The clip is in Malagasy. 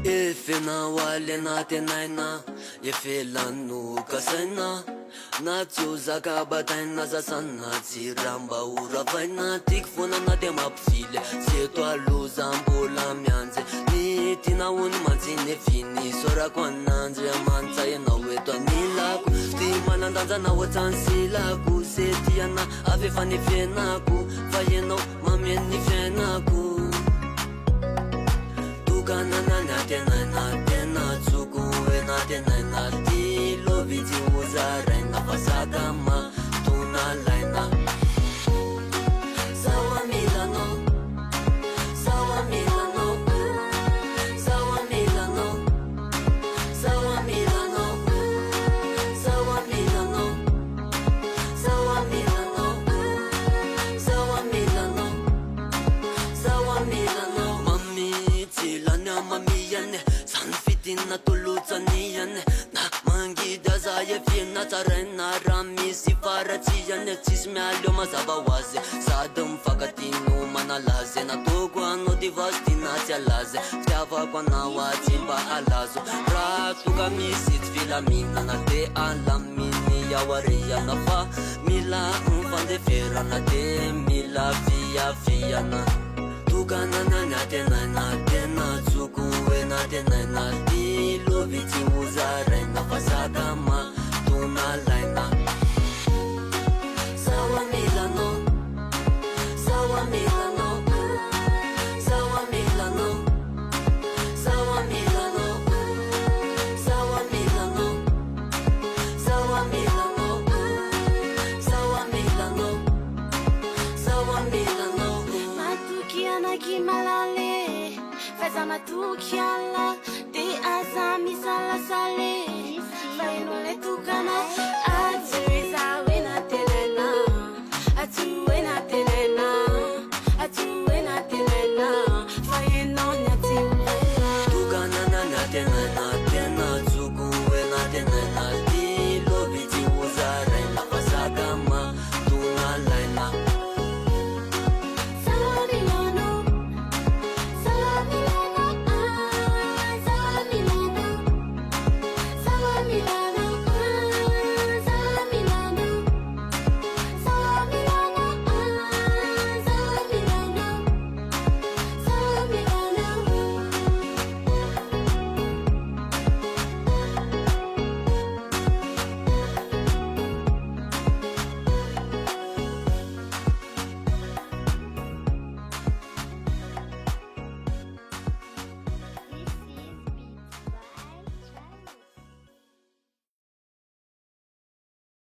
Efena wale nantenaina efelano kasaina natio zakabataina zasana tsiramba uravaina tiky fona na de mampifily seto aloza mbola mianjy ny tina ony mantsiny finy sorako ananjy amantsa ianao eto anilako ty manandanjana otsansilako se tiana avy efa ny fiainako fa ianao mameny fiainako tukanana nantenaina tena tsoko hoe nantenaina ty lovy tsy hozaraina fa sakama tona laina sawa milano sawa milano sawa milano sawa milano sawa milano sawa milano sawa milano sawa milano mami tsilanya mami yane san fitina tulutsani yane na mangida zaye fina tsaraina rami sifaratsy yane tsisy mialio mazava hoazy sady mifakatino manalazy natoko anao divazy tinatsy alazy fitiavako anao atsy mba halazo raha toka misy tsy filaminana de alaminy awareana fa mila fandeferana de mila fiafiana tukanana nantenaina tena tsoko hoe nantenaina ty lovy tsy hozaraina fa sakama tona laina sawa milano sawa milano sawa milano sawa milano sawa milano sawa milano sawa milano sawa milano matukianaki malale feza matukiala de azami salasale fainole tukana ati